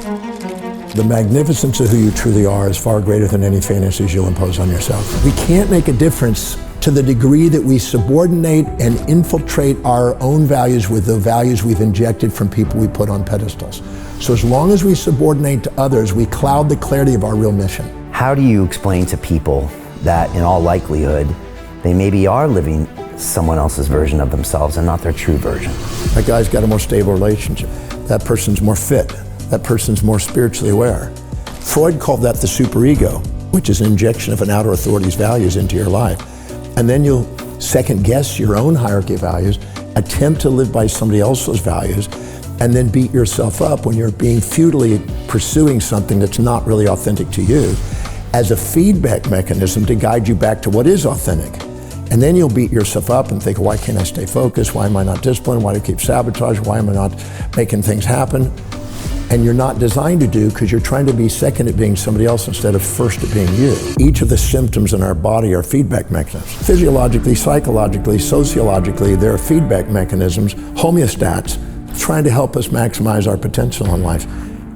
The magnificence of who you truly are is far greater than any fantasies you'll impose on yourself. We can't make a difference to the degree that we subordinate and infiltrate our own values with the values we've injected from people we put on pedestals. So as long as we subordinate to others, we cloud the clarity of our real mission. How do you explain to people that in all likelihood, they maybe are living someone else's version of themselves and not their true version? That guy's got a more stable relationship. That person's more fit. That person's more spiritually aware. Freud called that the superego, which is an injection of an outer authority's values into your life. And then you'll second guess your own hierarchy of values, attempt to live by somebody else's values, and then beat yourself up when you're being futilely pursuing something that's not really authentic to you as a feedback mechanism to guide you back to what is authentic. And then you'll beat yourself up and think, why can't I stay focused? Why am I not disciplined? Why do I keep sabotaging? Why am I not making things happen? And you're not designed to do because you're trying to be second at being somebody else instead of first at being you. Each of the symptoms in our body are feedback mechanisms. Physiologically, psychologically, sociologically, there are feedback mechanisms, homeostats, trying to help us maximize our potential in life.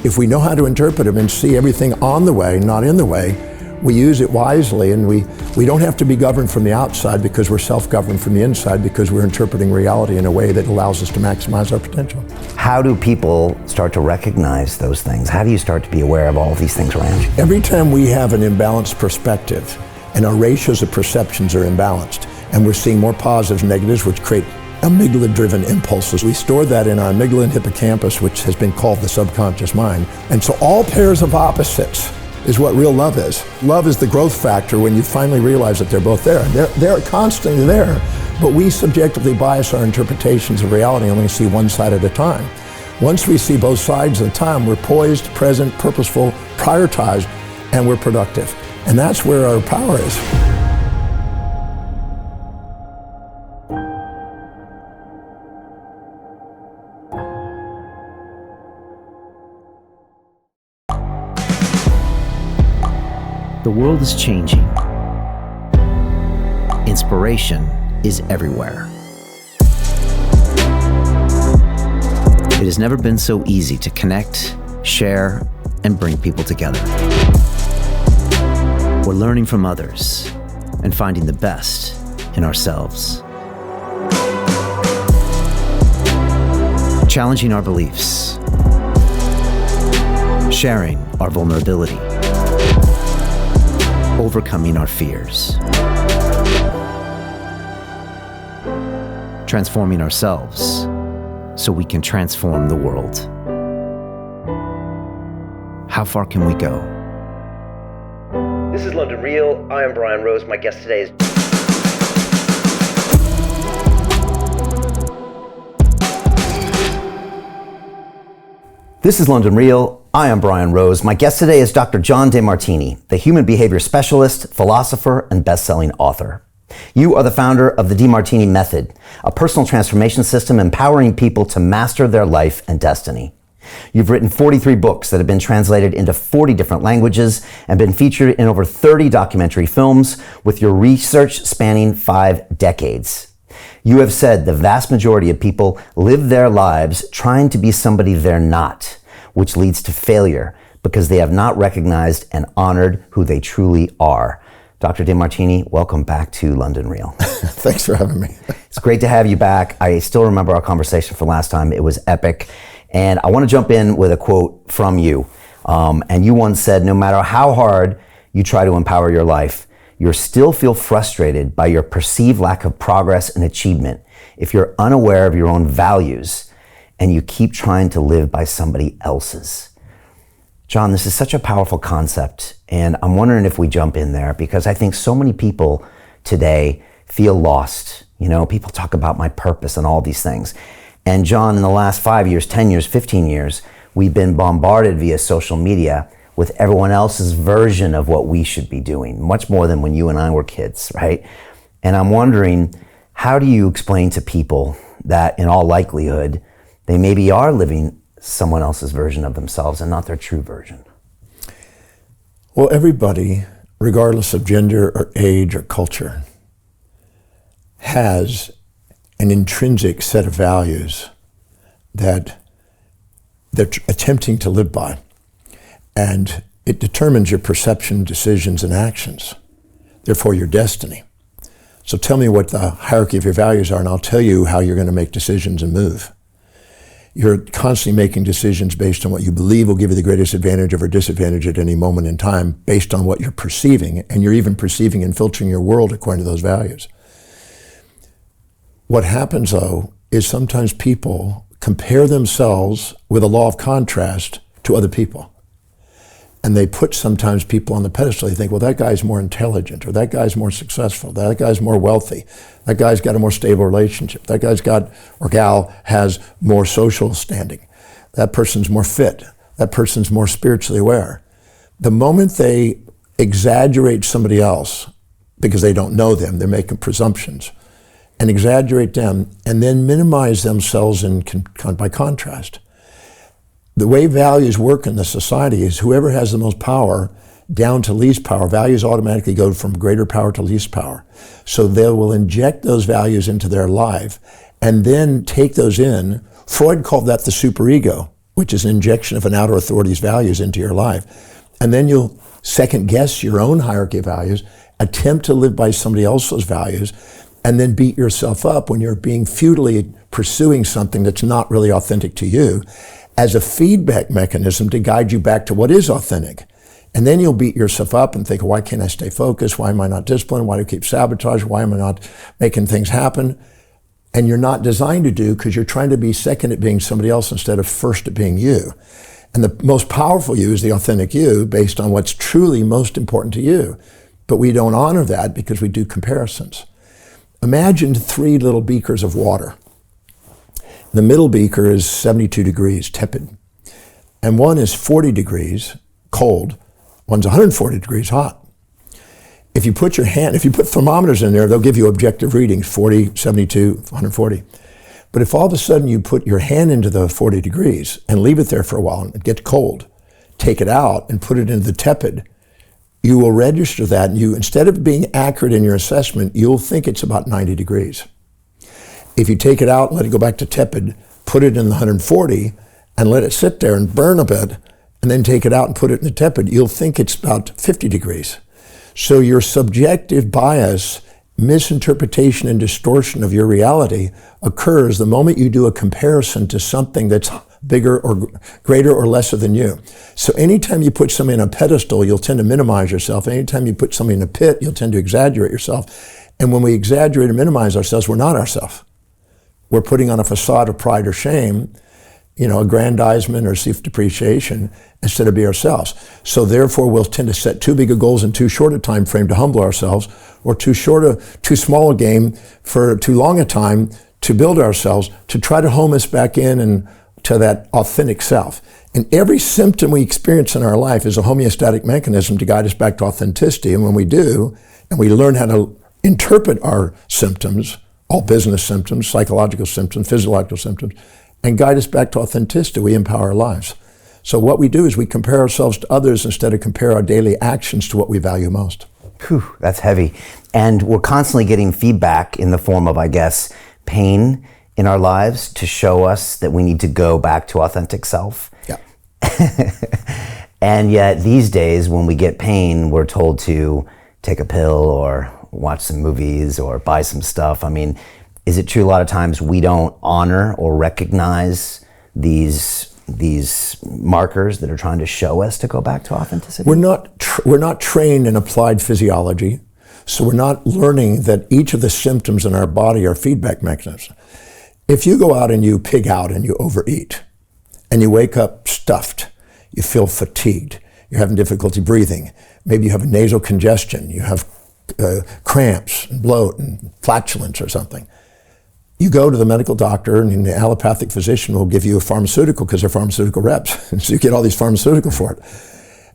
If we know how to interpret them and see everything on the way, not in the way, we use it wisely, and we don't have to be governed from the outside because we're self-governed from the inside because we're interpreting reality in a way that allows us to maximize our potential. How do people start to recognize those things? How do you start to be aware of all of these things around you? Every time we have an imbalanced perspective and our ratios of perceptions are imbalanced and we're seeing more positives and negatives, which create amygdala-driven impulses. We store that in our amygdala and hippocampus, which has been called the subconscious mind. And so all pairs of opposites is what real love is. Love is the growth factor when you finally realize that they're both there. They're constantly there, but we subjectively bias our interpretations of reality and only see one side at a time. Once we see both sides at a time, we're poised, present, purposeful, prioritized, and we're productive. And that's where our power is. The world is changing. Inspiration is everywhere. It has never been so easy to connect, share, and bring people together. We're learning from others and finding the best in ourselves. Challenging our beliefs. Sharing our vulnerability. Overcoming our fears. Transforming ourselves so we can transform the world. How far can we go? This is London Real. I am Brian Rose. My guest today is... This is London Real. I am Brian Rose. My guest today is Dr. John Demartini, the human behavior specialist, philosopher, and best-selling author. You are the founder of the Demartini Method, a personal transformation system empowering people to master their life and destiny. You've written 43 books that have been translated into 40 different languages and been featured in over 30 documentary films, with your research spanning 5 decades. You have said the vast majority of people live their lives trying to be somebody they're not, which leads to failure because they have not recognized and honored who they truly are. Dr. Demartini, welcome back to London Real. Thanks for having me. It's great to have you back. I still remember our conversation from last time. It was epic. And I want to jump in with a quote from you. And you once said, no matter how hard you try to empower your life, you still feel frustrated by your perceived lack of progress and achievement if you're unaware of your own values and you keep trying to live by somebody else's. John, this is such a powerful concept, and I'm wondering if we jump in there because I think so many people today feel lost. You know, people talk about my purpose and all these things. And John, in the last 5 years, 10 years, 15 years, we've been bombarded via social media with everyone else's version of what we should be doing, much more than when you and I were kids, right? And I'm wondering, how do you explain to people that in all likelihood, they maybe are living someone else's version of themselves and not their true version? Well, everybody, regardless of gender or age or culture, has an intrinsic set of values that they're attempting to live by. And it determines your perception, decisions, and actions. Therefore, your destiny. So tell me what the hierarchy of your values are, and I'll tell you how you're going to make decisions and move. You're constantly making decisions based on what you believe will give you the greatest advantage or disadvantage at any moment in time, based on what you're perceiving, and you're even perceiving and filtering your world according to those values. What happens, though, is sometimes people compare themselves with a law of contrast to other people. And they put sometimes people on the pedestal. They think, well, that guy's more intelligent, or that guy's more successful, that guy's more wealthy, that guy's got a more stable relationship, that guy's got, or gal has more social standing, that person's more fit, that person's more spiritually aware. The moment they exaggerate somebody else, because they don't know them, they're making presumptions, and exaggerate them, and then minimize themselves by contrast. The way values work in the society is whoever has the most power down to least power, values automatically go from greater power to least power. So they will inject those values into their life and then take those in. Freud called that the superego, which is an injection of an outer authority's values into your life. And then you'll second guess your own hierarchy of values, attempt to live by somebody else's values, and then beat yourself up when you're being futilely pursuing something that's not really authentic to you, as a feedback mechanism to guide you back to what is authentic. And then you'll beat yourself up and think, why can't I stay focused? Why am I not disciplined? Why do I keep sabotaging? Why am I not making things happen? And you're not designed to do, because you're trying to be second at being somebody else instead of first at being you. And the most powerful you is the authentic you, based on what's truly most important to you. But we don't honor that because we do comparisons. Imagine 3 little beakers of water. The middle beaker is 72 degrees, tepid. And one is 40 degrees, cold. One's 140 degrees, hot. If you put thermometers in there, they'll give you objective readings, 40, 72, 140. But if all of a sudden you put your hand into the 40 degrees and leave it there for a while and it gets cold, take it out and put it into the tepid, you will register that, and you, instead of being accurate in your assessment, you'll think it's about 90 degrees. If you take it out and let it go back to tepid, put it in the 140 and let it sit there and burn a bit, and then take it out and put it in the tepid, you'll think it's about 50 degrees. So your subjective bias, misinterpretation and distortion of your reality occurs the moment you do a comparison to something that's bigger or greater or lesser than you. So anytime you put something on a pedestal, you'll tend to minimize yourself. Anytime you put something in a pit, you'll tend to exaggerate yourself. And when we exaggerate and minimize ourselves, we're not ourselves. We're putting on a facade of pride or shame, aggrandizement or self-depreciation, instead of be ourselves. So therefore, we'll tend to set too big of goals in too short a time frame to humble ourselves, or too small a game for too long a time to build ourselves, to try to home us back in and to that authentic self. And every symptom we experience in our life is a homeostatic mechanism to guide us back to authenticity. And when we do, and we learn how to interpret our symptoms, all business symptoms, psychological symptoms, physiological symptoms, and guide us back to authenticity, we empower our lives. So what we do is we compare ourselves to others instead of compare our daily actions to what we value most. Whew, that's heavy. And we're constantly getting feedback in the form of, I guess, pain in our lives to show us that we need to go back to authentic self. Yeah. And yet these days when we get pain, we're told to take a pill or watch some movies or buy some stuff. I mean, is it true a lot of times we don't honor or recognize these markers that are trying to show us to go back to authenticity? We're not trained in applied physiology, so we're not learning that each of the symptoms in our body are feedback mechanisms. If you go out and you pig out and you overeat, and you wake up stuffed, you feel fatigued, you're having difficulty breathing, maybe you have a nasal congestion, you have cramps and bloat and flatulence or something, you go to the medical doctor, and the allopathic physician will give you a pharmaceutical because they're pharmaceutical reps. So you get all these pharmaceutical for it.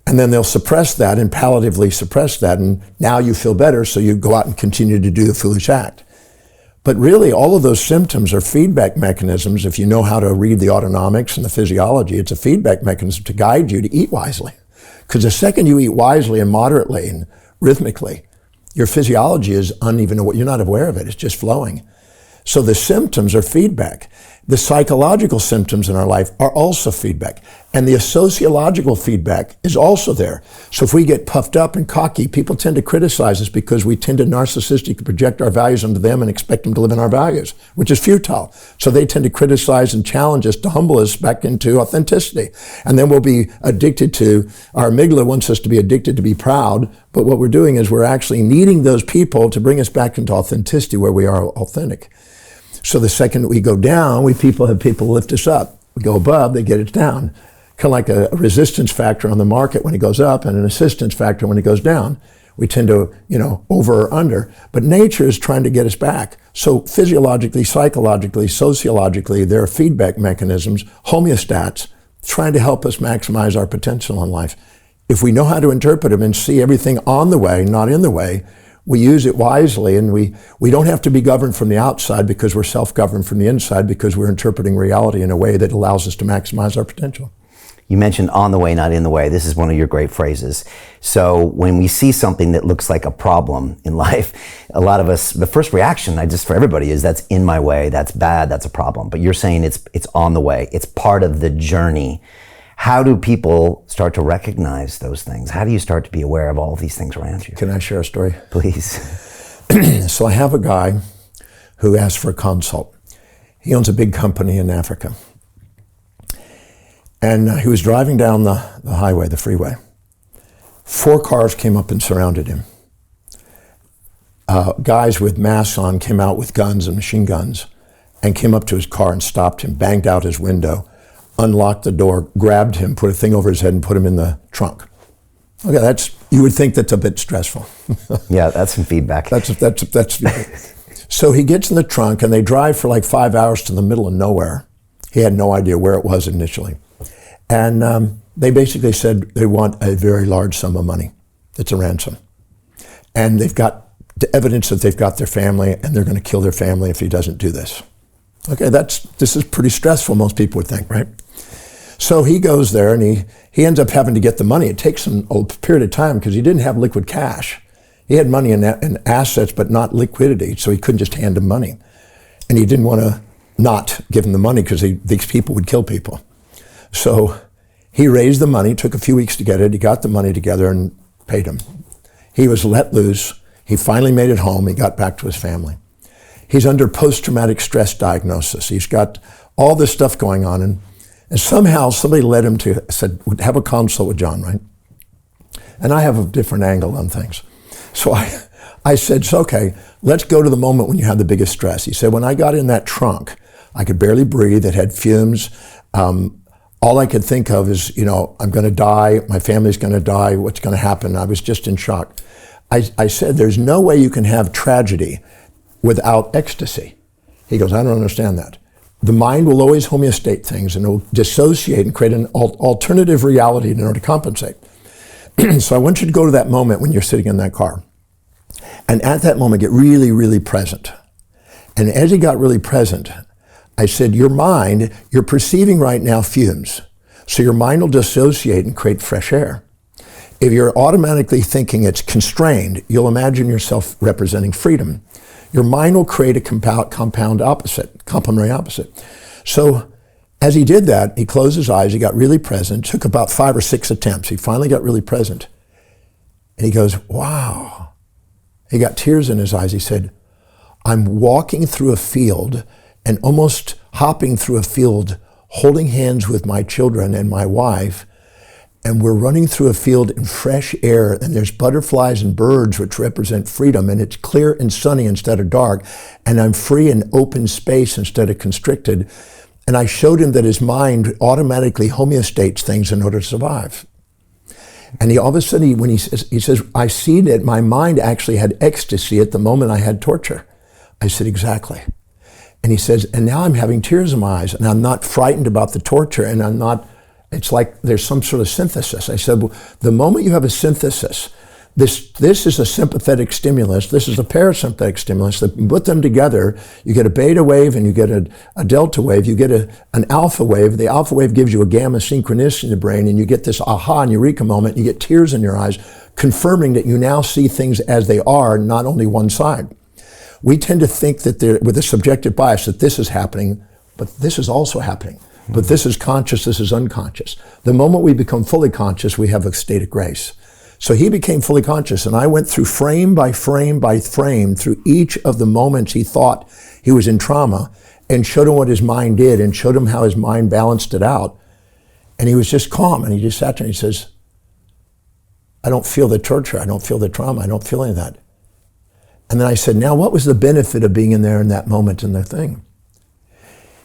And then they'll suppress that and palliatively suppress that, and now you feel better, so you go out and continue to do the foolish act. But really, all of those symptoms are feedback mechanisms. If you know how to read the autonomics and the physiology, it's a feedback mechanism to guide you to eat wisely. Because the second you eat wisely and moderately and rhythmically, your physiology is uneven, you're not aware of it, it's just flowing. So the symptoms are feedback. The psychological symptoms in our life are also feedback. And the sociological feedback is also there. So if we get puffed up and cocky, people tend to criticize us because we tend to narcissistically project our values onto them and expect them to live in our values, which is futile. So they tend to criticize and challenge us to humble us back into authenticity. And then we'll be addicted to, our amygdala wants us to be addicted to be proud, but what we're doing is we're actually needing those people to bring us back into authenticity where we are authentic. So the second we go down, have people lift us up. We go above, they get us down. Kind of like a resistance factor on the market when it goes up and an assistance factor when it goes down. We tend to, over or under. But nature is trying to get us back. So physiologically, psychologically, sociologically, there are feedback mechanisms, homeostats, trying to help us maximize our potential in life. If we know how to interpret them and see everything on the way, not in the way, we use it wisely, and we don't have to be governed from the outside because we're self-governed from the inside because we're interpreting reality in a way that allows us to maximize our potential. You mentioned on the way, not in the way. This is one of your great phrases. So when we see something that looks like a problem in life, a lot of us, the first reaction, for everybody, is that's in my way, that's bad, that's a problem. But you're saying it's on the way. It's part of the journey. How do people start to recognize those things? How do you start to be aware of all of these things around you? Can I share a story? Please. So I have a guy who asked for a consult. He owns a big company in Africa. And he was driving down the highway, the freeway. 4 cars came up and surrounded him. Guys with masks on came out with guns and machine guns and came up to his car and stopped him, banged out his window, unlocked the door, grabbed him, put a thing over his head and put him in the trunk. Okay, you would think that's a bit stressful. Yeah, that's some feedback. That's So he gets in the trunk and they drive for like 5 hours to the middle of nowhere. He had no idea where it was initially. And they basically said they want a very large sum of money. It's a ransom. And they've got the evidence that they've got their family and they're going to kill their family if he doesn't do this. Okay, this is pretty stressful, most people would think, right? So he goes there and he ends up having to get the money. It takes him a period of time because he didn't have liquid cash. He had money in assets, but not liquidity, so he couldn't just hand him money. And he didn't want to not give him the money because these people would kill people. So he raised the money, took a few weeks to get it. He got the money together and paid him. He was let loose. He finally made it home. He got back to his family. He's under post-traumatic stress diagnosis. He's got all this stuff going on. And somehow somebody led him said, have a consult with John, right? And I have a different angle on things. So I said, it's okay, let's go to the moment when you had the biggest stress. He said, when I got in that trunk, I could barely breathe. It had fumes. All I could think of is, I'm going to die. My family's going to die. What's going to happen? I was just in shock. I said, there's no way you can have tragedy without ecstasy. He goes, I don't understand that. The mind will always homeostate things and it will dissociate and create an alternative reality in order to compensate. So I want you to go to that moment when you're sitting in that car. And at that moment, get really, really present. And as he got really present, I said, your mind, you're perceiving right now fumes. So your mind will dissociate and create fresh air. If you're automatically thinking it's constrained, you'll imagine yourself representing freedom. Your mind will create a complementary opposite. So as he did that, he closed his eyes, he got really present, took about 5 or 6 attempts. He finally got really present. And he goes, wow. He got tears in his eyes. He said, I'm walking through a field and almost hopping through a field, holding hands with my children and my wife, and we're running through a field in fresh air, and there's butterflies and birds which represent freedom, and it's clear and sunny instead of dark, and I'm free in open space instead of constricted. And I showed him that his mind automatically homeostates things in order to survive. And all of a sudden, when he says, I see that my mind actually had ecstasy at the moment I had torture. I said, exactly. And he says, and now I'm having tears in my eyes, and I'm not frightened about the torture, and I'm not, it's like there's some sort of synthesis. I said, well, the moment you have a synthesis, this is a sympathetic stimulus, this is a parasympathetic stimulus, that put them together, you get a beta wave and you get a delta wave, you get an alpha wave. The alpha wave gives you a gamma synchronicity in the brain, and you get this aha and eureka moment, you get tears in your eyes, confirming that you now see things as they are, not only one side. We tend to think that with a subjective bias that this is happening, but this is also happening. But this is conscious, this is unconscious. The moment we become fully conscious, we have a state of grace. So he became fully conscious, and I went through frame by frame by frame through each of the moments he thought he was in trauma, and showed him what his mind did, and showed him how his mind balanced it out. And he was just calm, and he just sat there and he says, I don't feel the torture, I don't feel the trauma, I don't feel any of that. And then I said, now what was the benefit of being in there in that moment in the thing?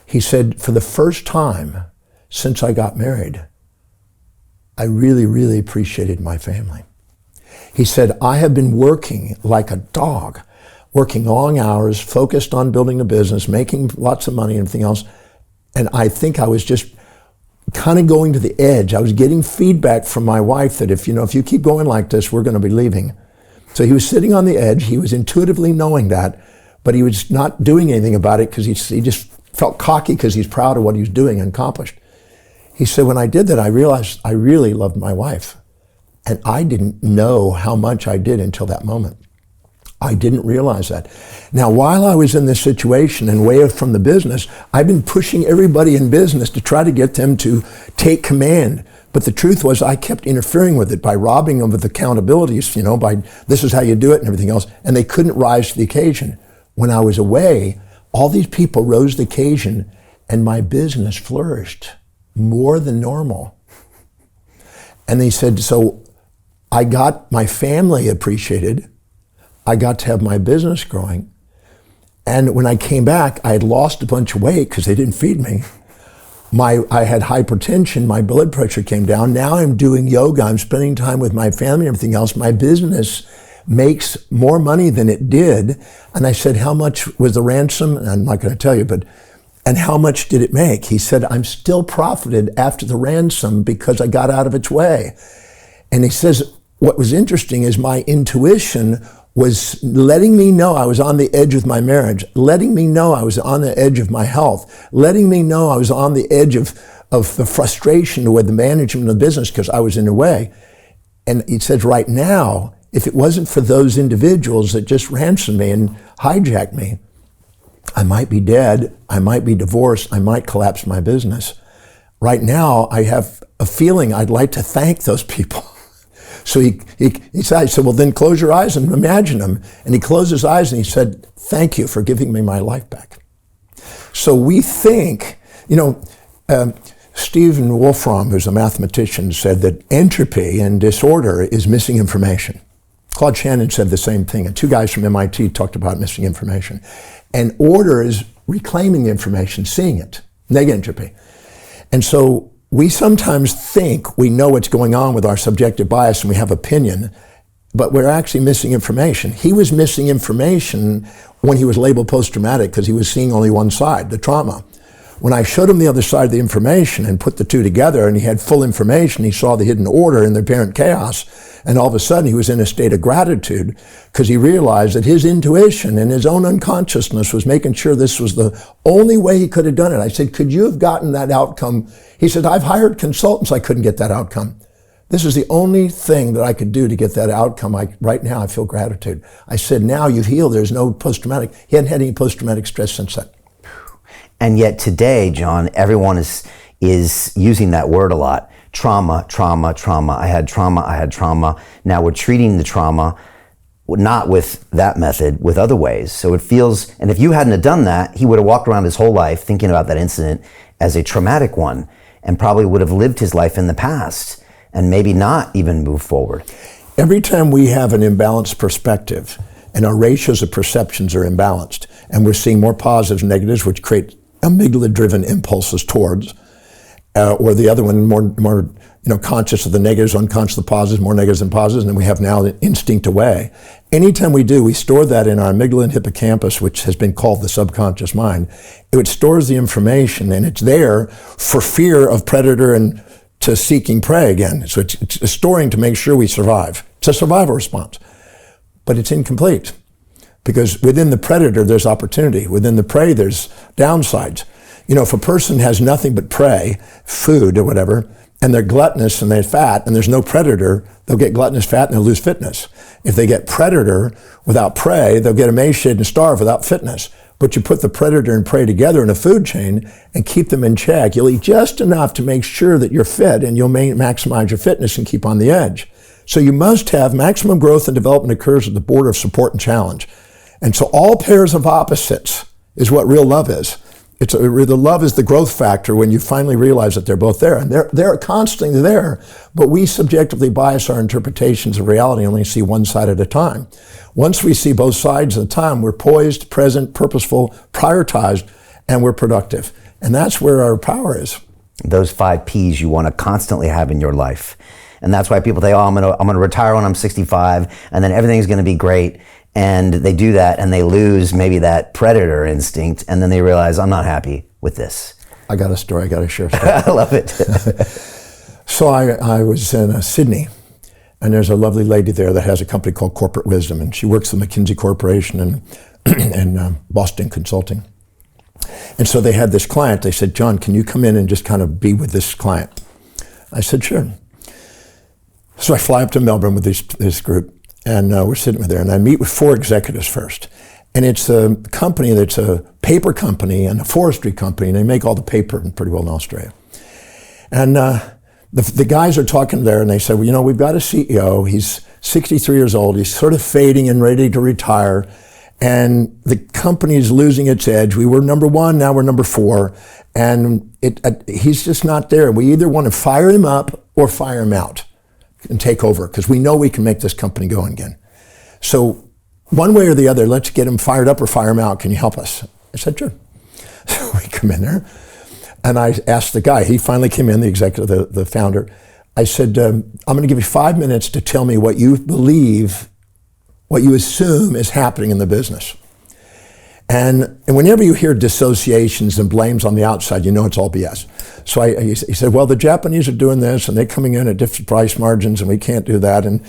He said, for the first time since I got married, I really, really appreciated my family. He said, I have been working like a dog, working long hours, focused on building a business, making lots of money and everything else. And I think I was just kind of going to the edge. I was getting feedback from my wife that if you keep going like this, we're going to be leaving. So he was sitting on the edge. He was intuitively knowing that, but he was not doing anything about it because he just felt cocky because he's proud of what he was doing and accomplished. He said, when I did that, I realized I really loved my wife. And I didn't know how much I did until that moment. I didn't realize that. Now, while I was in this situation and way from the business, I've been pushing everybody in business to try to get them to take command. But the truth was I kept interfering with it by robbing them of accountabilities, by this is how you do it and everything else. And they couldn't rise to the occasion. When I was away, all these people rose to the occasion and my business flourished more than normal. And they said, so I got my family appreciated. I got to have my business growing. And when I came back, I had lost a bunch of weight because they didn't feed me. I had hypertension, my blood pressure came down. Now I'm doing yoga, I'm spending time with my family and everything else. My business makes more money than it did. And I said, how much was the ransom? And I'm not going to tell you, and how much did it make? He said, I'm still profited after the ransom because I got out of its way. And he says, what was interesting is my intuition was letting me know I was on the edge of my marriage, letting me know I was on the edge of my health, letting me know I was on the edge of the frustration with the management of the business because I was in the way. And he says, right now, if it wasn't for those individuals that just ransomed me and hijacked me, I might be dead, I might be divorced, I might collapse my business. Right now, I have a feeling I'd like to thank those people. So he said, I said, well, then close your eyes and imagine them. And he closed his eyes and he said, thank you for giving me my life back. So we think, Stephen Wolfram, who's a mathematician, said that entropy and disorder is missing information. Claude Shannon said the same thing, and two guys from MIT talked about missing information. And order is reclaiming the information, seeing it, negentropy. And so we sometimes think we know what's going on with our subjective bias and we have opinion, but we're actually missing information. He was missing information when he was labeled post-traumatic because he was seeing only one side, the trauma. When I showed him the other side of the information and put the two together and he had full information, he saw the hidden order in the apparent chaos, and all of a sudden he was in a state of gratitude because he realized that his intuition and his own unconsciousness was making sure this was the only way he could have done it. I said, could you have gotten that outcome? He said, I've hired consultants, I couldn't get that outcome. This is the only thing that I could do to get that outcome. Right now I feel gratitude. I said, now you've healed, there's no post-traumatic. He hadn't had any post-traumatic stress since then. And yet today, John, everyone is using that word a lot. Trauma, trauma, trauma. I had trauma. Now we're treating the trauma, not with that method, with other ways. So it feels, and if you hadn't have done that, he would have walked around his whole life thinking about that incident as a traumatic one and probably would have lived his life in the past and maybe not even move forward. Every time we have an imbalanced perspective and our ratios of perceptions are imbalanced and we're seeing more positives and negatives, which create amygdala-driven impulses towards, or the other one more conscious of the negatives, unconscious of the positives, more negatives than positives, and then we have now the instinct away. Anytime we do, we store that in our amygdala and hippocampus, which has been called the subconscious mind. It stores the information, and it's there for fear of predator and to seeking prey again. So it's storing to make sure we survive. It's a survival response, but it's incomplete. Because within the predator, there's opportunity. Within the prey, there's downsides. If a person has nothing but prey, food or whatever, and they're gluttonous and they're fat, and there's no predator, they'll get gluttonous fat and they'll lose fitness. If they get predator without prey, they'll get emaciated and starve without fitness. but you put the predator and prey together in a food chain and keep them in check. You'll eat just enough to make sure that you're fit, and you'll maximize your fitness and keep on the edge. So you must have maximum growth and development occurs at the border of support and challenge. And so all pairs of opposites is what real love is. The love is the growth factor when you finally realize that they're both there. And they're constantly there, but we subjectively bias our interpretations of reality and only see one side at a time. Once we see both sides at a time, we're poised, present, purposeful, prioritized, and we're productive. And that's where our power is. Those 5 Ps you want to constantly have in your life. And that's why people say, oh, I'm gonna retire when I'm 65, and then everything's gonna be great. And they do that, and they lose maybe that predator instinct, and then they realize, I'm not happy with this. I got a story, I got to share a story. I love it. So I was in Sydney, and there's a lovely lady there that has a company called Corporate Wisdom, and she works for McKinsey Corporation and Boston Consulting. And so they had this client. They said, John, can you come in and just kind of be with this client? I said, sure. So I fly up to Melbourne with this group, and we're sitting there, and I meet with 4 executives first. And it's a company that's a paper company and a forestry company, and they make all the paper pretty well in Australia. And the guys are talking there, and they said, well, you know, we've got a CEO. He's 63 years old. He's sort of fading and ready to retire. And the company is losing its edge. We were number 1, now we're number 4. And he's just not there. We either want to fire him up or fire him out and take over, because we know we can make this company go again. So one way or the other, let's get him fired up or fire him out. Can you help us? I said, sure. So we come in there, and I asked the guy. He finally came in, the executive, the founder. I said, I'm going to give you 5 minutes to tell me what you believe, what you assume is happening in the business. And whenever you hear dissociations and blames on the outside, you know it's all BS. So he said, well, the Japanese are doing this, and they're coming in at different price margins, and we can't do that. And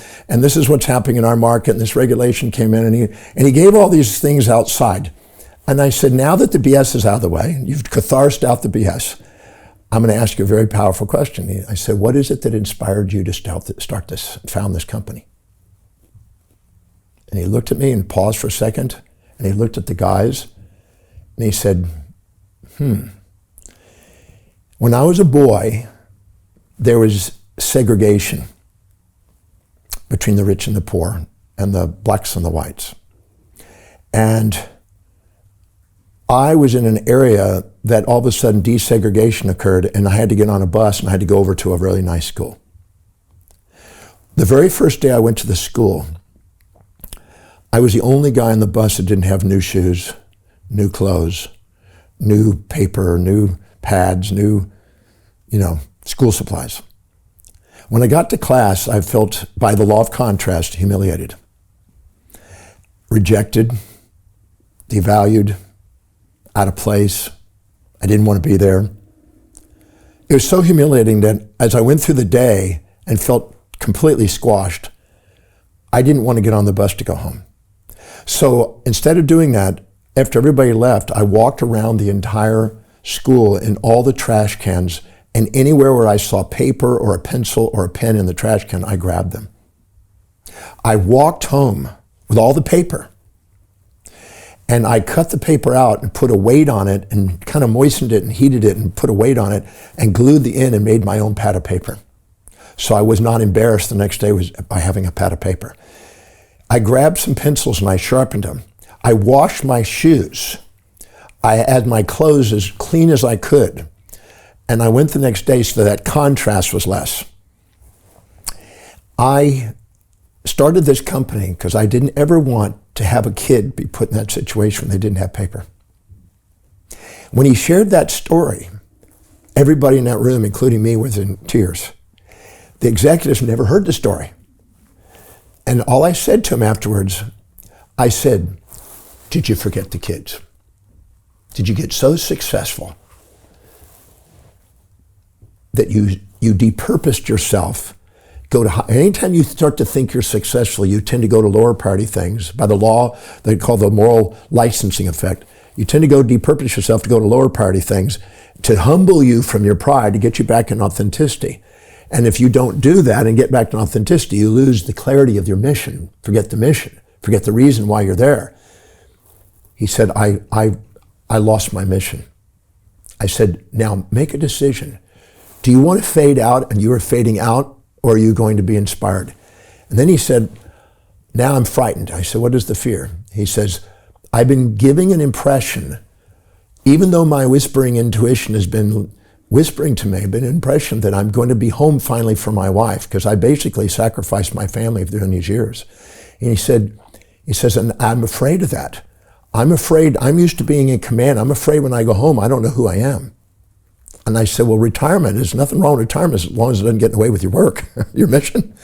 this is what's happening in our market, and this regulation came in, and he gave all these things outside. And I said, now that the BS is out of the way, you've catharsed out the BS, I'm going to ask you a very powerful question. I said, what is it that inspired you to start this, found this company? And he looked at me and paused for a second. And he looked at the guys, and he said, when I was a boy, there was segregation between the rich and the poor, and the blacks and the whites. And I was in an area that all of a sudden desegregation occurred, and I had to get on a bus, and I had to go over to a really nice school. The very first day I went to the school, I was the only guy on the bus that didn't have new shoes, new clothes, new paper, new pads, new, school supplies. When I got to class, I felt, by the law of contrast, humiliated, rejected, devalued, out of place. I didn't want to be there. It was so humiliating that as I went through the day and felt completely squashed, I didn't want to get on the bus to go home. So instead of doing that, after everybody left, I walked around the entire school in all the trash cans, and anywhere where I saw paper or a pencil or a pen in the trash can, I grabbed them. I walked home with all the paper, and I cut the paper out and put a weight on it and kind of moistened it and heated it and put a weight on it and glued the end and made my own pad of paper. So I was not embarrassed the next day by having a pad of paper. I grabbed some pencils and I sharpened them. I washed my shoes. I had my clothes as clean as I could. And I went the next day so that contrast was less. I started this company because I didn't ever want to have a kid be put in that situation when they didn't have paper. When he shared that story, everybody in that room, including me, was in tears. The executives never heard the story. And all I said to him afterwards, I said, did you forget the kids? Did you get so successful that you depurposed yourself? Anytime you start to think you're successful, you tend to go to lower priority things. By the law, they call the moral licensing effect. You tend to go depurpose yourself to go to lower priority things to humble you from your pride, to get you back in authenticity. And if you don't do that and get back to authenticity, you lose the clarity of your mission. Forget the mission. Forget the reason why you're there. He said, I I lost my mission. I said, now make a decision. Do you want to fade out and you are fading out, or are you going to be inspired? And then he said, now I'm frightened. I said, what is the fear? He says, I've been giving an impression, even though my whispering intuition has been whispering to me, been an impression that I'm going to be home finally for my wife, because I basically sacrificed my family during these years. And he says, and I'm afraid of that. I'm afraid, I'm used to being in command. I'm afraid when I go home, I don't know who I am. And I said, well, retirement, there's nothing wrong with retirement as long as it doesn't get in the way with your work, your mission.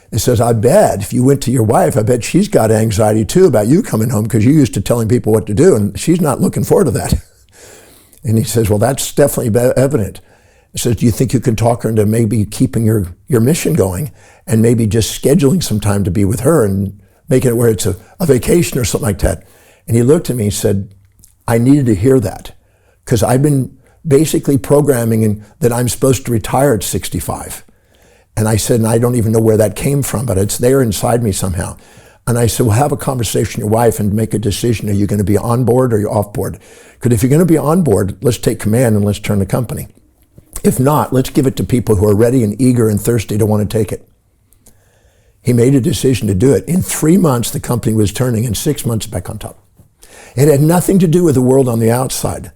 He says, I bet if you went to your wife, I bet she's got anxiety too about you coming home, because you're used to telling people what to do, and she's not looking forward to that. And he says, well, that's definitely evident. He says, do you think you can talk her into maybe keeping your mission going, and maybe just scheduling some time to be with her and making it where it's a vacation or something like that? And he looked at me and said, I needed to hear that, because I've been basically programming that I'm supposed to retire at 65. And I said, and I don't even know where that came from, but it's there inside me somehow. And I said, well, have a conversation with your wife and make a decision. Are you going to be on board or are you off board? Because if you're going to be on board, let's take command and let's turn the company. If not, let's give it to people who are ready and eager and thirsty to want to take it. He made a decision to do it. In 3 months, the company was turning. In 6 months, back on top. It had nothing to do with the world on the outside.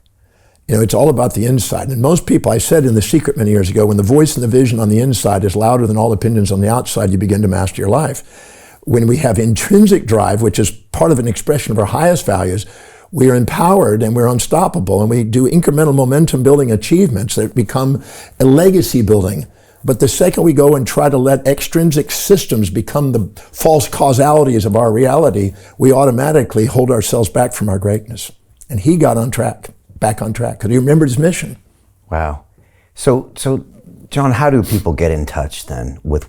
You know, it's all about the inside. And most people, I said in The Secret many years ago, when the voice and the vision on the inside is louder than all opinions on the outside, you begin to master your life. When we have intrinsic drive, which is part of an expression of our highest values, we are empowered and we're unstoppable, and we do incremental momentum building achievements that become a legacy building. But the second we go and try to let extrinsic systems become the false causalities of our reality, we automatically hold ourselves back from our greatness. And he got on track, back on track, because he remembered his mission. Wow. So John, how do people get in touch then with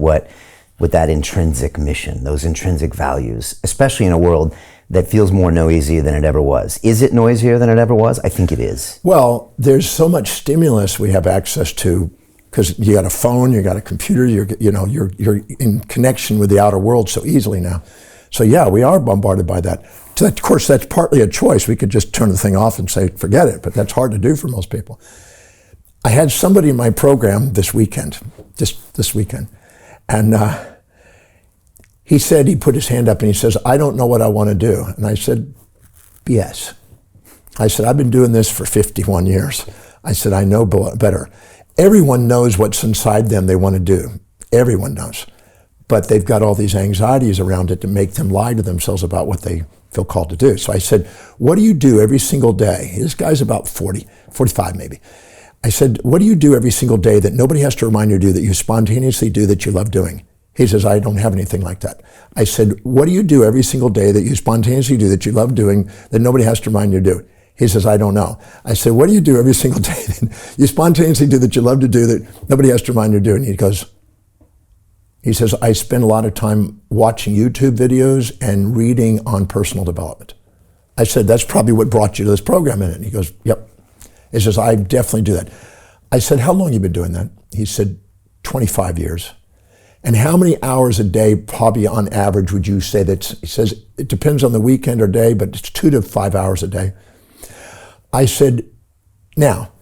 that intrinsic mission, those intrinsic values, especially in a world that feels more noisy than it ever was? Is it noisier than it ever was? I think it is. Well, there's so much stimulus we have access to, because you got a phone, you got a computer, you're in connection with the outer world so easily now. So yeah, we are bombarded by that. So of course, that's partly a choice. We could just turn the thing off and say, forget it, but that's hard to do for most people. I had somebody in my program this weekend, and he said, he put his hand up and he says, I don't know what I want to do. And I said, BS. I said, I've been doing this for 51 years. I said, I know better. Everyone knows what's inside them they want to do. Everyone knows. But they've got all these anxieties around it to make them lie to themselves about what they feel called to do. So I said, what do you do every single day? This guy's about 40, 45 maybe. I said, what do you do every single day that nobody has to remind you to do, that you spontaneously do, that you love doing? He says, I don't have anything like that. I said, what do you do every single day that you spontaneously do, that you love doing, that nobody has to remind you to do? He says, I don't know. I said, what do you do every single day that you spontaneously do, that you love to do, that nobody has to remind you to do? And he says, I spend a lot of time watching YouTube videos and reading on personal development. I said, that's probably what brought you to this program, isn't it? He goes, yep. He says, I definitely do that. I said, how long have you been doing that? He said, 25 years. And how many hours a day, probably on average, would you say that? He says, it depends on the weekend or day, but it's 2 to 5 hours a day. I said, now,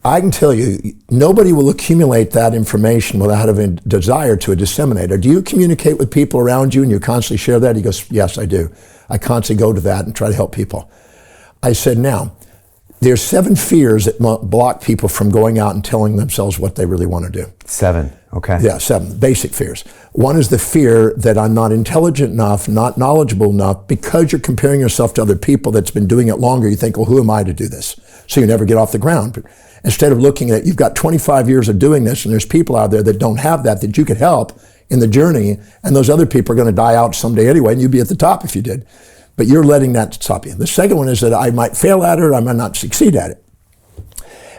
I can tell you, nobody will accumulate that information without having a desire to disseminate it. Do you communicate with people around you and you constantly share that? He goes, yes, I do. I constantly go to that and try to help people. I said, now, there's 7 fears that block people from going out and telling themselves what they really want to do. 7, okay. Yeah, 7 basic fears. One is the fear that I'm not intelligent enough, not knowledgeable enough. Because you're comparing yourself to other people that's been doing it longer, you think, well, who am I to do this? So you never get off the ground. But instead of looking at, you've got 25 years of doing this, and there's people out there that don't have that you could help in the journey, and those other people are going to die out someday anyway, and you'd be at the top if you did. But you're letting that stop you. The second one is that I might fail at it, or I might not succeed at it.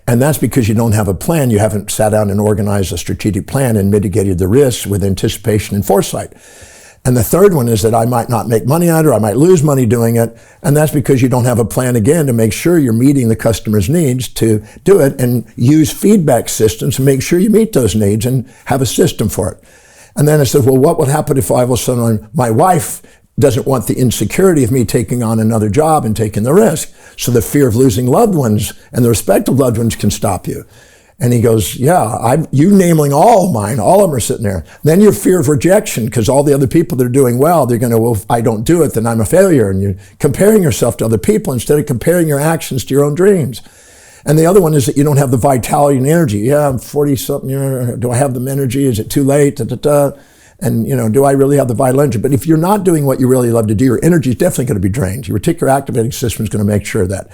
And that's because you don't have a plan. You haven't sat down and organized a strategic plan and mitigated the risks with anticipation and foresight. And the third one is that I might not make money at it, or I might lose money doing it. And that's because you don't have a plan, again, to make sure you're meeting the customer's needs to do it, and use feedback systems to make sure you meet those needs and have a system for it. And then I said, well, what would happen if all of a sudden my wife doesn't want the insecurity of me taking on another job and taking the risk. So the fear of losing loved ones and the respect of loved ones can stop you. And he goes, yeah, you naming all of mine, all of them are sitting there. Then your fear of rejection, because all the other people that are doing well, they're going to, well, if I don't do it, then I'm a failure. And you're comparing yourself to other people instead of comparing your actions to your own dreams. And the other one is that you don't have the vitality and energy. Yeah, I'm 40-something, do I have the energy? Is it too late? And, do I really have the vital energy? But if you're not doing what you really love to do, your energy is definitely going to be drained. Your reticular activating system is going to make sure of that.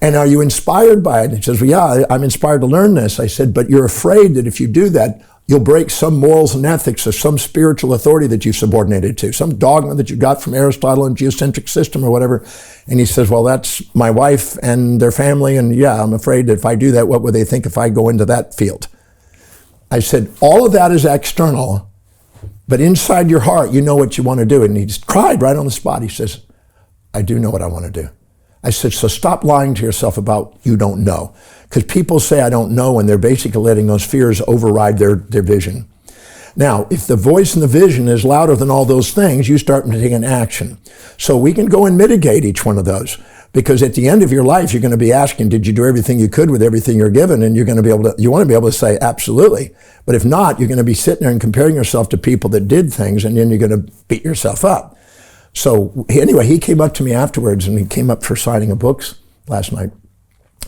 And are you inspired by it? And he says, well, yeah, I'm inspired to learn this. I said, but you're afraid that if you do that, you'll break some morals and ethics of some spiritual authority that you've subordinated to, some dogma that you got from Aristotle and geocentric system or whatever. And he says, well, that's my wife and their family. And yeah, I'm afraid that if I do that, what would they think if I go into that field? I said, all of that is external. But inside your heart, you know what you want to do. And he just cried right on the spot. He says, I do know what I want to do. I said, so stop lying to yourself about you don't know. Because people say I don't know, and they're basically letting those fears override their vision. Now, if the voice and the vision is louder than all those things, you start to take an action. So we can go and mitigate each one of those. Because at the end of your life, you're going to be asking, did you do everything you could with everything you're given? And you want to be able to say, absolutely. But if not, you're going to be sitting there and comparing yourself to people that did things, and then you're going to beat yourself up. So anyway, he came up to me afterwards, and he came up for signing of books last night.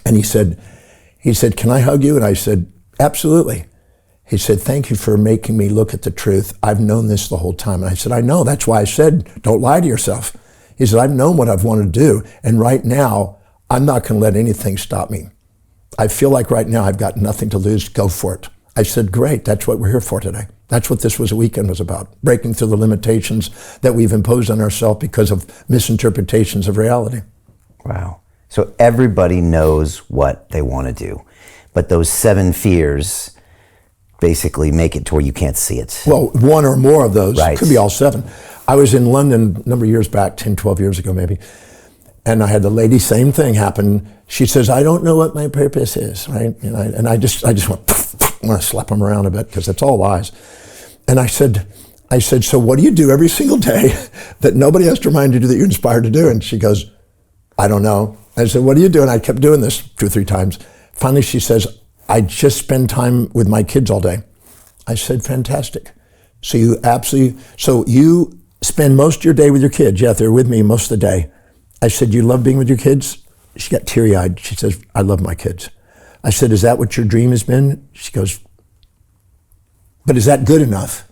And he said, can I hug you? And I said, absolutely. He said, thank you for making me look at the truth. I've known this the whole time. And I said, I know. That's why I said, don't lie to yourself. He said, I've known what I've wanted to do, and right now, I'm not going to let anything stop me. I feel like right now I've got nothing to lose. Go for it. I said, great, that's what we're here for today. That's what this weekend was about, breaking through the limitations that we've imposed on ourselves because of misinterpretations of reality. Wow. So everybody knows what they want to do, but those 7 fears basically make it to where you can't see it. Well, one or more of those, right. Could be all 7. I was in London a number of years back, 10, 12 years ago maybe, and I had the lady, same thing happen. She says, I don't know what my purpose is, right? And I just went, I'm going to slap them around a bit because it's all lies. And I said, so what do you do every single day that nobody has to remind you that you're inspired to do? And she goes, I don't know. I said, what do you do? And I kept doing this 2 or 3 times. Finally, she says, I just spend time with my kids all day. I said, fantastic. So you spend most of your day with your kids. Yeah, they're with me most of the day. I said, you love being with your kids? She got teary-eyed. She says, I love my kids. I said, is that what your dream has been? She goes, but is that good enough?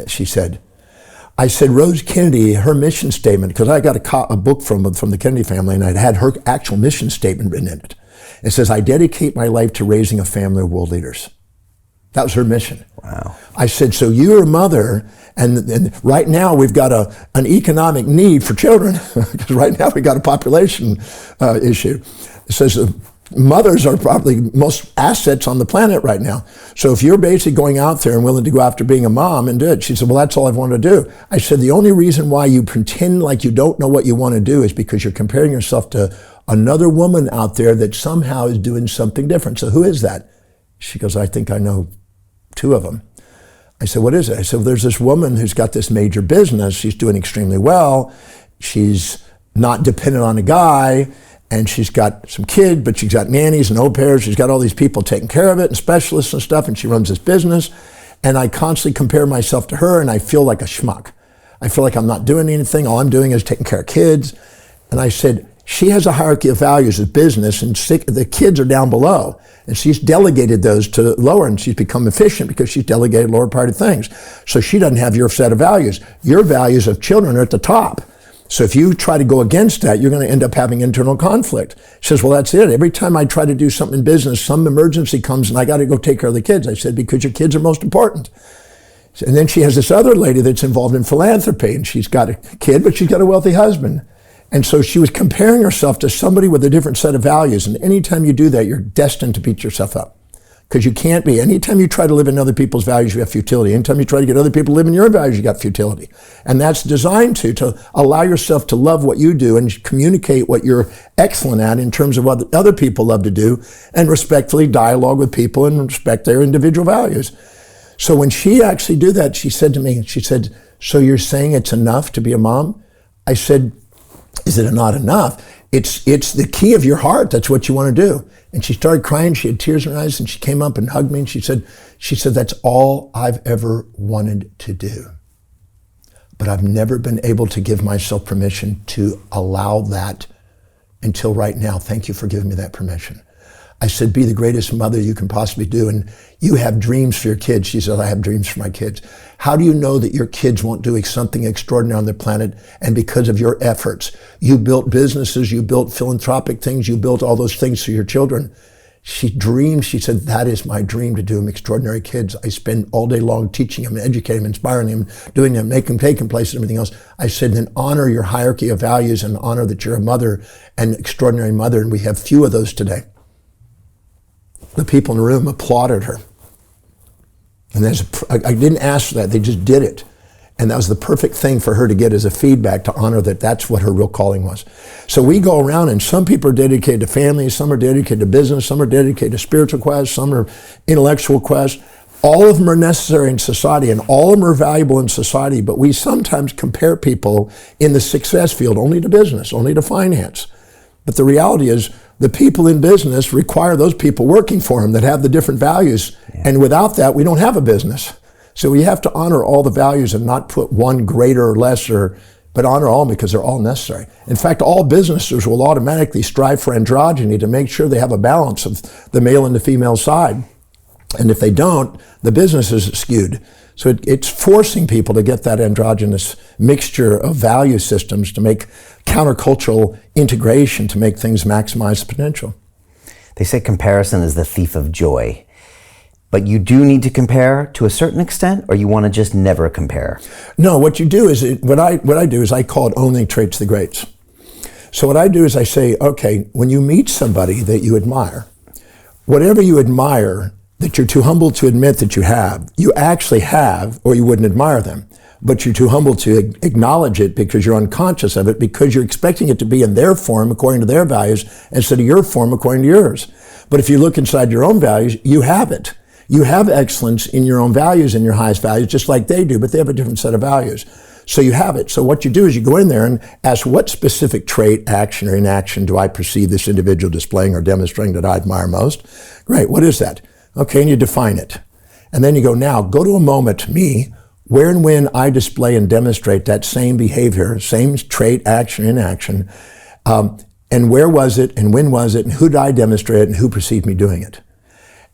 She said, I said, Rose Kennedy, her mission statement, because I got a book from the Kennedy family, and I'd had her actual mission statement written in it. It says, I dedicate my life to raising a family of world leaders. That was her mission. Wow. I said, so you're a mother, and right now we've got an economic need for children, because right now we've got a population issue. It says mothers are probably most assets on the planet right now. So if you're basically going out there and willing to go after being a mom and do it, she said, well, that's all I've wanted to do. I said, the only reason why you pretend like you don't know what you want to do is because you're comparing yourself to another woman out there that somehow is doing something different. So who is that? She goes, I think I know 2 of them. I said, what is it? I said, well, there's this woman who's got this major business. She's doing extremely well. She's not dependent on a guy, and she's got some kids, but she's got nannies and au pairs. She's got all these people taking care of it and specialists and stuff, and she runs this business. And I constantly compare myself to her, and I feel like a schmuck. I feel like I'm not doing anything. All I'm doing is taking care of kids. And I said, she has a hierarchy of values as business, and the kids are down below. And she's delegated those to lower, and she's become efficient because she's delegated lower part of things. So she doesn't have your set of values. Your values of children are at the top. So if you try to go against that, you're going to end up having internal conflict. She says, well, that's it. Every time I try to do something in business, some emergency comes and I got to go take care of the kids. I said, because your kids are most important. And then she has this other lady that's involved in philanthropy, and she's got a kid, but she's got a wealthy husband. And so she was comparing herself to somebody with a different set of values. And anytime you do that, you're destined to beat yourself up. Because you can't be. Anytime you try to live in other people's values, you have futility. Anytime you try to get other people to live in your values, you got futility. And that's designed to allow yourself to love what you do and communicate what you're excellent at in terms of what other people love to do, and respectfully dialogue with people and respect their individual values. So when she actually did that, she said to me, she said, so you're saying it's enough to be a mom? I said, is it not enough? It's the key of your heart. That's what you want to do. And she started crying. She had tears in her eyes, and she came up and hugged me, and she said, that's all I've ever wanted to do. But I've never been able to give myself permission to allow that until right now. Thank you for giving me that permission. I said, be the greatest mother you can possibly do. And you have dreams for your kids. She said, I have dreams for my kids. How do you know that your kids won't do something extraordinary on the planet? And because of your efforts, you built businesses, you built philanthropic things, you built all those things for your children. She dreamed, she said, that is my dream, to do them extraordinary kids. I spend all day long teaching them, educating them, inspiring them, doing them, making them, taking places, and everything else. I said, then honor your hierarchy of values and honor that you're a mother, an extraordinary mother. And we have few of those today. The people in the room applauded her. And I didn't ask for that, they just did it. And that was the perfect thing for her to get as a feedback, to honor that that's what her real calling was. So we go around, and some people are dedicated to family, some are dedicated to business, some are dedicated to spiritual quests, some are intellectual quests. All of them are necessary in society, and all of them are valuable in society, but we sometimes compare people in the success field only to business, only to finance. But the reality is, the people in business require those people working for them that have the different values. Yeah. And without that, we don't have a business. So we have to honor all the values and not put one greater or lesser, but honor all because they're all necessary. In fact, all businesses will automatically strive for androgyny to make sure they have a balance of the male and the female side. And if they don't, the business is skewed. So it's forcing people to get that androgynous mixture of value systems to make countercultural integration to make things maximize the potential. They say comparison is the thief of joy. But you do need to compare to a certain extent, or you want to just never compare? No, what you do is, what I do is I call it owning traits of the greats. So what I do is I say, okay, when you meet somebody that you admire, whatever you admire that you're too humble to admit that you actually have, or you wouldn't admire them. But you're too humble to acknowledge it because you're unconscious of it, because you're expecting it to be in their form according to their values instead of your form according to yours. But if you look inside your own values, you have it. You have excellence in your own values and your highest values, just like they do, but they have a different set of values. So you have it. So what you do is you go in there and ask, what specific trait, action, or inaction do I perceive this individual displaying or demonstrating that I admire most? Great, what is that? Okay, and you define it. And then you go, now, go to a moment, me, where and when I display and demonstrate that same behavior, same trait, action, inaction, and where was it, and when was it, and who did I demonstrate it, and who perceived me doing it?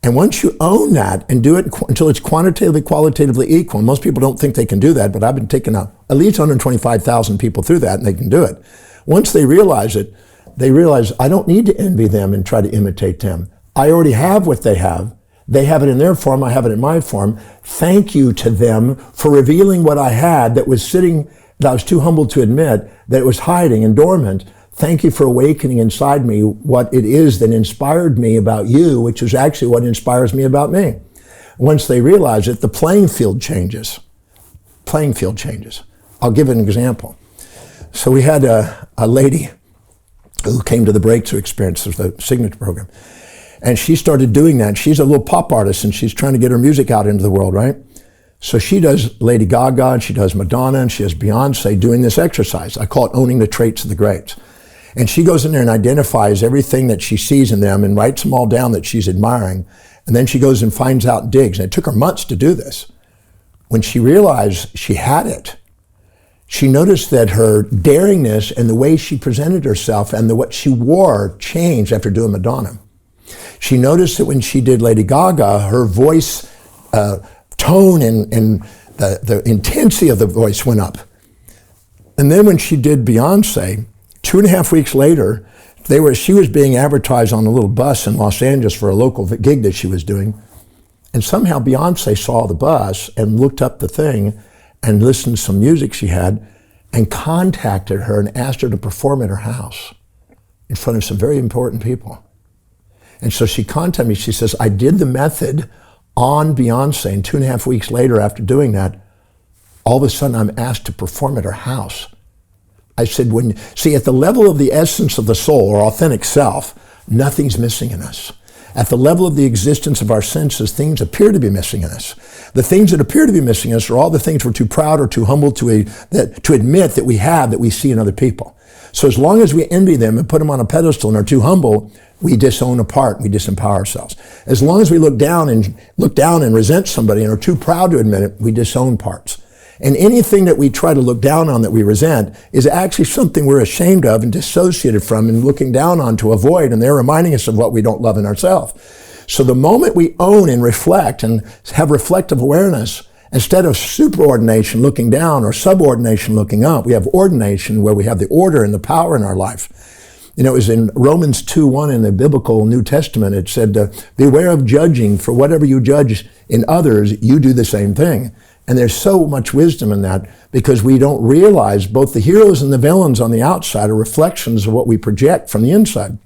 And once you own that and do it until it's quantitatively, qualitatively equal, and most people don't think they can do that, but I've been taking at least 125,000 people through that, and they can do it. Once they realize it, they realize, I don't need to envy them and try to imitate them. I already have what they have. They have it in their form, I have it in my form. Thank you to them for revealing what I had that was sitting, that I was too humble to admit, that it was hiding and dormant. Thank you for awakening inside me what it is that inspired me about you, which is actually what inspires me about me. Once they realize it, the playing field changes. Playing field changes. I'll give an example. So we had a lady who came to the Breakthrough Experience, the signature program. And she started doing that. She's a little pop artist, and she's trying to get her music out into the world, right? So she does Lady Gaga, and she does Madonna, and she has Beyonce doing this exercise. I call it owning the traits of the greats. And she goes in there and identifies everything that she sees in them and writes them all down that she's admiring. And then she goes and finds out and digs. And it took her months to do this. When she realized she had it, she noticed that her daringness and the way she presented herself and what she wore changed after doing Madonna. She noticed that when she did Lady Gaga, her voice tone and the intensity of the voice went up. And then when she did Beyonce, 2.5 weeks later, she was being advertised on a little bus in Los Angeles for a local gig that she was doing. And somehow Beyonce saw the bus and looked up the thing and listened to some music she had and contacted her and asked her to perform at her house in front of some very important people. And so she contacted me. She says, I did the method on Beyonce, and 2.5 weeks later after doing that, all of a sudden I'm asked to perform at her house. I said, at the level of the essence of the soul or authentic self, nothing's missing in us. At the level of the existence of our senses, things appear to be missing in us. The things that appear to be missing in us are all the things we're too proud or too humble to admit that we have, that we see in other people. So as long as we envy them and put them on a pedestal and are too humble, we disown a part, we disempower ourselves. As long as we look down and resent somebody and are too proud to admit it, we disown parts. And anything that we try to look down on that we resent is actually something we're ashamed of and dissociated from and looking down on to avoid, and they're reminding us of what we don't love in ourselves. So the moment we own and reflect and have reflective awareness, instead of superordination looking down or subordination looking up, we have ordination where we have the order and the power in our life. You know, it was in Romans 2:1 in the biblical New Testament, it said, beware of judging, for whatever you judge in others, you do the same thing. And there's so much wisdom in that because we don't realize both the heroes and the villains on the outside are reflections of what we project from the inside.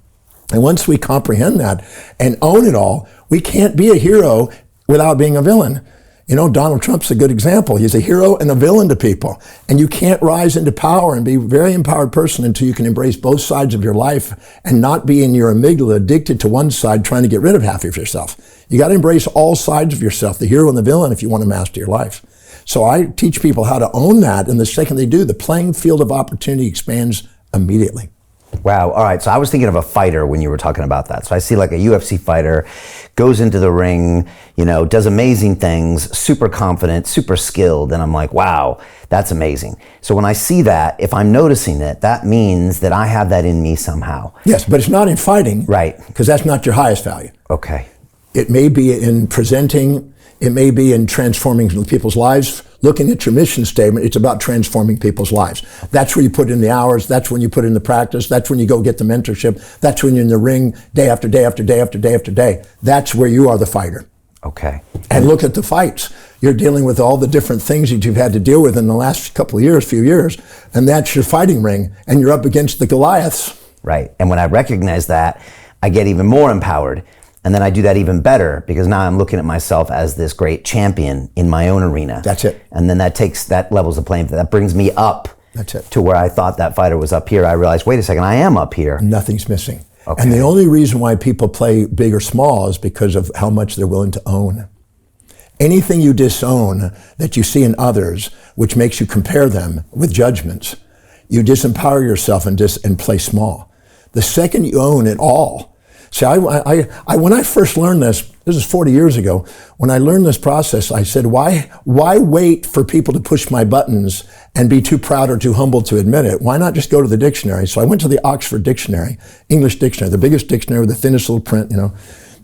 And once we comprehend that and own it all, we can't be a hero without being a villain. You know, Donald Trump's a good example. He's a hero and a villain to people. And you can't rise into power and be a very empowered person until you can embrace both sides of your life and not be in your amygdala addicted to one side trying to get rid of half of yourself. You got to embrace all sides of yourself, the hero and the villain, if you want to master your life. So I teach people how to own that, and the second they do, the playing field of opportunity expands immediately. Wow. All right. So I was thinking of a fighter when you were talking about that. So I see like a UFC fighter goes into the ring, you know, does amazing things, super confident, super skilled. And I'm like, wow, that's amazing. So when I see that, if I'm noticing it, that means that I have that in me somehow. Yes, but it's not in fighting. Right. Because that's not your highest value. Okay. It may be in presenting. It may be in transforming people's lives. Looking at your mission statement, it's about transforming people's lives. That's where you put in the hours. That's when you put in the practice. That's when you go get the mentorship. That's when you're in the ring day after day after day after day after day. That's where you are the fighter. Okay. And look at the fights. You're dealing with all the different things that you've had to deal with in the last few years, and that's your fighting ring, and you're up against the Goliaths. Right. And when I recognize that, I get even more empowered. And then I do that even better because now I'm looking at myself as this great champion in my own arena. That's it. And then that levels the playing field. That brings me up. That's it. To where I thought that fighter was up here. I realized, wait a second, I am up here. Nothing's missing. Okay. And the only reason why people play big or small is because of how much they're willing to own. Anything you disown that you see in others, which makes you compare them with judgments, you disempower yourself and play small. The second you own it all. See, when I first learned this is 40 years ago, when I learned this process, I said, why wait for people to push my buttons and be too proud or too humble to admit it? Why not just go to the dictionary? So I went to the Oxford Dictionary, English dictionary, the biggest dictionary with the thinnest little print, you know.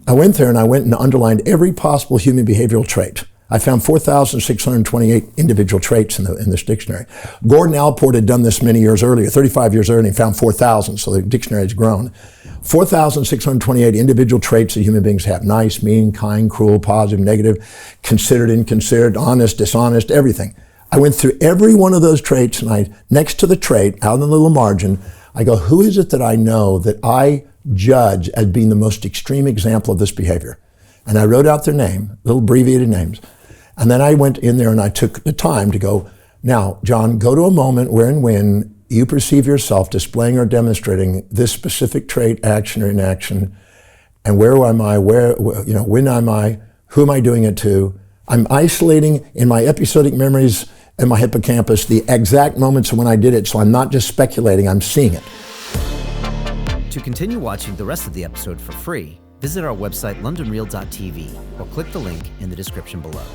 I went there and I went and underlined every possible human behavioral trait. I found 4,628 individual traits in this dictionary. Gordon Allport had done this many years earlier, 35 years earlier, and he found 4,000, so the dictionary has grown. 4,628 individual traits that human beings have. Nice, mean, kind, cruel, positive, negative, considered, inconsiderate, honest, dishonest, everything. I went through every one of those traits, and next to the trait, out in the little margin, I go, who is it that I know that I judge as being the most extreme example of this behavior? And I wrote out their name, little abbreviated names. And then I went in there and I took the time to go, now, John, go to a moment where and when you perceive yourself displaying or demonstrating this specific trait, action or inaction, and where am I, when am I, who am I doing it to? I'm isolating in my episodic memories and my hippocampus the exact moments of when I did it, so I'm not just speculating, I'm seeing it. To continue watching the rest of the episode for free, visit our website londonreal.tv or click the link in the description below.